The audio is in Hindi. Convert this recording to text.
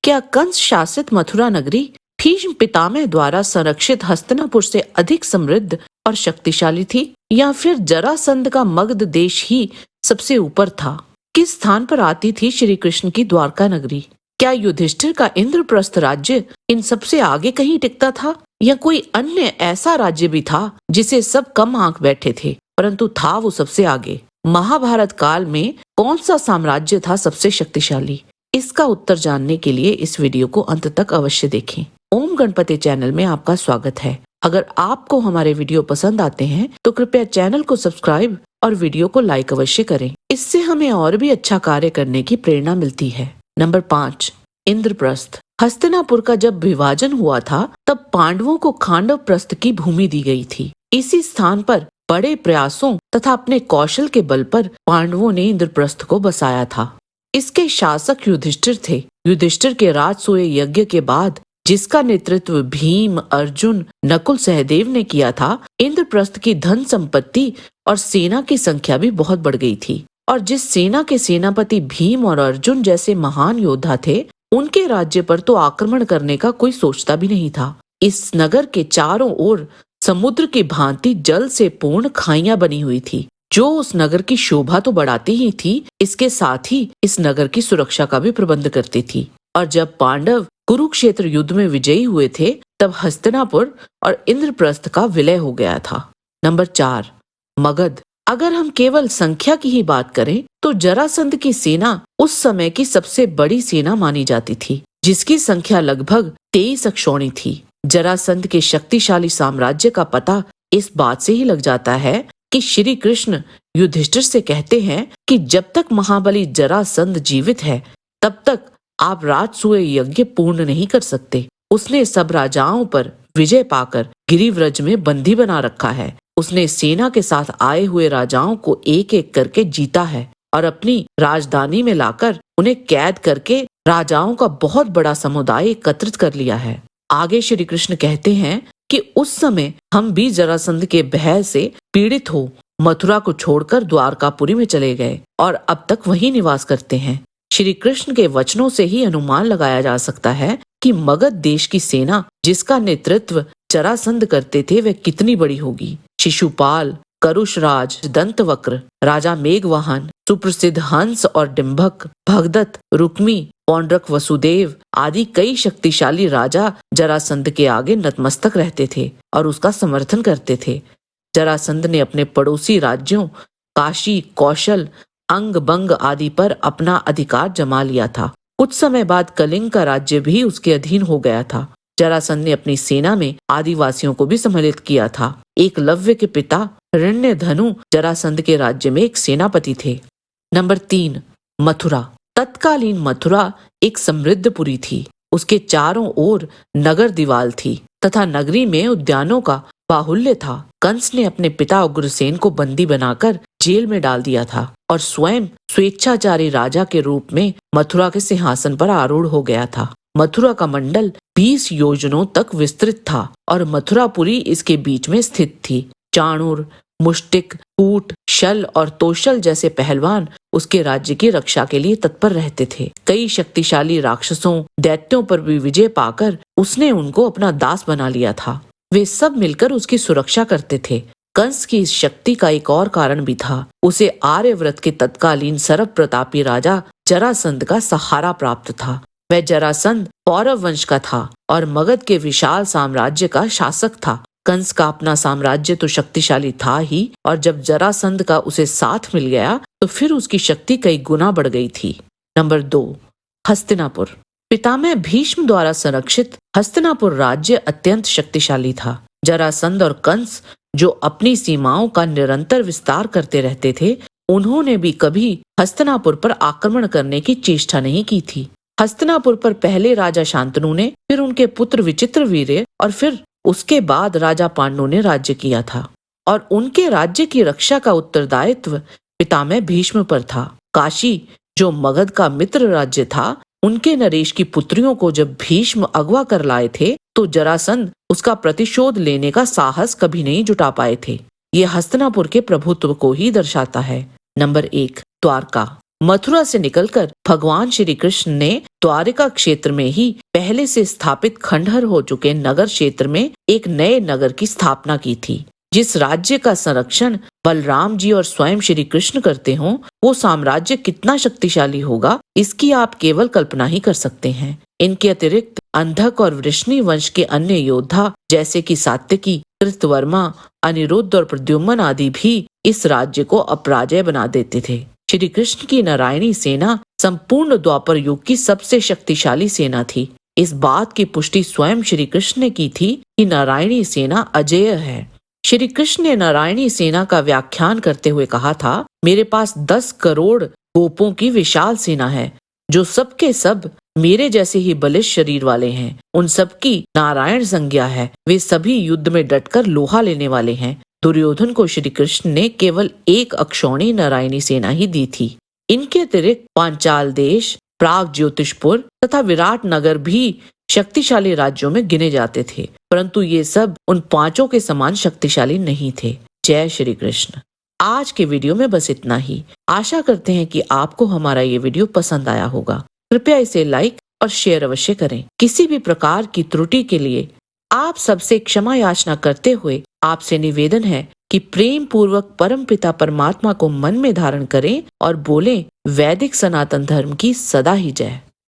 क्या कंस शासित मथुरा नगरी भीष्म पितामह द्वारा संरक्षित हस्तिनापुर से अधिक समृद्ध और शक्तिशाली थी, या फिर जरासंध का मगध देश ही सबसे ऊपर था? किस स्थान पर आती थी श्री कृष्ण की द्वारका नगरी? क्या युधिष्ठिर का इंद्रप्रस्थ राज्य इन सबसे आगे कहीं टिकता था, या कोई अन्य ऐसा राज्य भी था जिसे सब कम आंक बैठे थे परंतु था वो सबसे आगे? महाभारत काल में कौन सा साम्राज्य था सबसे शक्तिशाली? इसका उत्तर जानने के लिए इस वीडियो को अंत तक अवश्य देखें। ओम गणपति चैनल में आपका स्वागत है। अगर आपको हमारे वीडियो पसंद आते हैं तो कृपया चैनल को सब्सक्राइब और वीडियो को लाइक अवश्य करें। इससे हमें और भी अच्छा कार्य करने की प्रेरणा मिलती है। नंबर 5, इंद्रप्रस्थ। हस्तिनापुर का जब विभाजन हुआ था तब पांडवों को खांडव प्रस्थ की भूमि दी गई थी। इसी स्थान पर बड़े प्रयासों तथा अपने कौशल के बल पर पांडवों ने इंद्रप्रस्थ को बसाया था। इसके शासक युधिष्ठिर थे। युधिष्ठिर के राजसूय यज्ञ के बाद जिसका नेतृत्व भीम, अर्जुन, नकुल, सहदेव ने किया था, इंद्रप्रस्थ की धन संपत्ति और सेना की संख्या भी बहुत बढ़ गई थी। और जिस सेना के सेनापति भीम और अर्जुन जैसे महान योद्धा थे, उनके राज्य पर तो आक्रमण करने का कोई सोचता भी नहीं था। इस नगर के चारों ओर समुद्र की भांति जल से पूर्ण खाइयां बनी हुई थी, जो उस नगर की शोभा तो बढ़ाती ही थी, इसके साथ ही इस नगर की सुरक्षा का भी प्रबंध करती थी। और जब पांडव कुरुक्षेत्र युद्ध में विजयी हुए थे तब हस्तिनापुर और इंद्रप्रस्थ का विलय हो गया था। नंबर 4, मगध। अगर हम केवल संख्या की ही बात करें तो जरासंध की सेना उस समय की सबसे बड़ी सेना मानी जाती थी, जिसकी संख्या लगभग 23 अक्षौणी थी। जरासंध के शक्तिशाली साम्राज्य का पता इस बात से ही लग जाता है कि श्री कृष्ण युधिष्ठिर से कहते हैं कि जब तक महाबली जरासंध जीवित है तब तक आप राजसूय यज्ञ पूर्ण नहीं कर सकते। उसने सब राजाओं पर विजय पाकर गिरिव्रज में बंदी बना रखा है। उसने सेना के साथ आए हुए राजाओं को एक एक करके जीता है और अपनी राजधानी में लाकर उन्हें कैद करके राजाओं का बहुत बड़ा समुदाय एकत्रित कर लिया है। आगे श्री कृष्ण कहते हैं कि उस समय हम भी जरासंध के भय से पीड़ित हो मथुरा को छोड़कर द्वारकापुरी में चले गए और अब तक वहीं निवास करते हैं। श्री कृष्ण के वचनों से ही अनुमान लगाया जा सकता है कि मगध देश की सेना जिसका नेतृत्व जरासंध करते थे वह कितनी बड़ी होगी। शिशुपाल, करुषराज, दंतवक्र, राजा मेघवाहन, सुप्रसिद्ध हंस और डिंभक, भगदत्त, रुक्मी, पौंड्रक, वसुदेव आदि कई शक्तिशाली राजा जरासंध के आगे नतमस्तक रहते थे और उसका समर्थन करते थे। जरासंध ने अपने पड़ोसी राज्यों काशी, कौशल, अंग, बंग आदि पर अपना अधिकार जमा लिया था। कुछ समय बाद कलिंग का राज्य भी उसके अधीन हो गया था। जरासंध ने अपनी सेना में आदिवासियों को भी सम्मिलित किया था। एकलव्य के पिता हिरण्यधनु जरासंध के राज्य में एक सेनापति थे। नंबर 3, मथुरा। तत्कालीन मथुरा एक समृद्धपुरी थी। उसके चारों ओर नगर दीवाल थी तथा नगरी में उद्यानों का बाहुल्य था। कंस ने अपने पिता उग्रसेन को बंदी बनाकर जेल में डाल दिया था और स्वयं स्वेच्छाचारी राजा के रूप में मथुरा के सिंहासन पर आरूढ़ हो गया था। मथुरा का मंडल 20 योजनों तक विस्तृत था और मथुरापुरी इसके बीच में स्थित थी। चाणूर, मुष्टिक, कूट, शल और तोशल जैसे पहलवान उसके राज्य की रक्षा के लिए तत्पर रहते थे। कई शक्तिशाली राक्षसों, दैत्यों पर भी विजय पाकर उसने उनको अपना दास बना लिया था। वे सब मिलकर उसकी सुरक्षा करते थे। कंस की इस शक्ति का एक और कारण भी था। उसे आर्यव्रत के तत्कालीन सर्व प्रतापी राजा जरासंध का सहारा प्राप्त था। वह जरासंध पौरव वंश का था और मगध के विशाल साम्राज्य का शासक था। कंस का अपना साम्राज्य तो शक्तिशाली था ही, और जब जरासंध का उसे साथ मिल गया तो फिर उसकी शक्ति कई गुना बढ़ गई थी। नंबर 2, हस्तिनापुर। पितामह भीष्म द्वारा संरक्षित हस्तिनापुर राज्य अत्यंत शक्तिशाली था। जरासंध और कंस जो अपनी सीमाओं का निरंतर विस्तार करते रहते थे, उन्होंने भी कभी हस्तिनापुर पर आक्रमण करने की चेष्टा नहीं की थी। हस्तिनापुर पर पहले राजा शांतनु ने, फिर उनके पुत्र विचित्रवीर्य और फिर उसके बाद राजा पांडु ने राज्य किया था और उनके राज्य की रक्षा का उत्तरदायित्व पितामह भीष्म पर था। काशी जो मगध का मित्र राज्य था, उनके नरेश की पुत्रियों को जब भीष्म अगवा कर लाए थे तो जरासंध उसका प्रतिशोध लेने का साहस कभी नहीं जुटा पाए थे। ये हस्तिनापुर के प्रभुत्व को ही दर्शाता है। नंबर 1, द्वारका। मथुरा से निकलकर भगवान श्री कृष्ण ने द्वारिका क्षेत्र में ही पहले से स्थापित खंडहर हो चुके नगर क्षेत्र में एक नए नगर की स्थापना की थी। जिस राज्य का संरक्षण बलराम जी और स्वयं श्री कृष्ण करते हों, वो साम्राज्य कितना शक्तिशाली होगा, इसकी आप केवल कल्पना ही कर सकते हैं। इनके अतिरिक्त अंधक और वृष्णि वंश के अन्य योद्धा जैसे कि सात्यकी, कृतवर्मा, अनिरुद्ध और प्रद्युम्न आदि भी इस राज्य को अपराजय बना देते थे। श्री कृष्ण की नारायणी सेना संपूर्ण द्वापर युग की सबसे शक्तिशाली सेना थी। इस बात की पुष्टि स्वयं श्री कृष्ण ने की थी कि नारायणी सेना अजेय है। श्री कृष्ण ने नारायणी सेना का व्याख्यान करते हुए कहा था, मेरे पास 10 करोड़ गोपों की विशाल सेना है, जो सबके सब मेरे जैसे ही बलिष्ठ शरीर वाले हैं। उन सबकी नारायण संज्ञा है, वे सभी युद्ध में डटकर लोहा लेने वाले हैं। दुर्योधन को श्री कृष्ण ने केवल एक अक्षौणी नारायणी सेना ही दी थी। इनके अतिरिक्त पांचाल देश, प्राग ज्योतिषपुर तथा विराट नगर भी शक्तिशाली राज्यों में गिने जाते थे, परंतु ये सब उन पांचों के समान शक्तिशाली नहीं थे। जय श्री कृष्ण। आज के वीडियो में बस इतना ही। आशा करते हैं कि आपको हमारा ये वीडियो पसंद आया होगा। कृपया इसे लाइक और शेयर अवश्य करें। किसी भी प्रकार की त्रुटि के लिए आप सबसे क्षमा याचना करते हुए आपसे निवेदन है कि प्रेम पूर्वक परम पिता परमात्मा को मन में धारण करें और बोलें, वैदिक सनातन धर्म की सदा ही जय।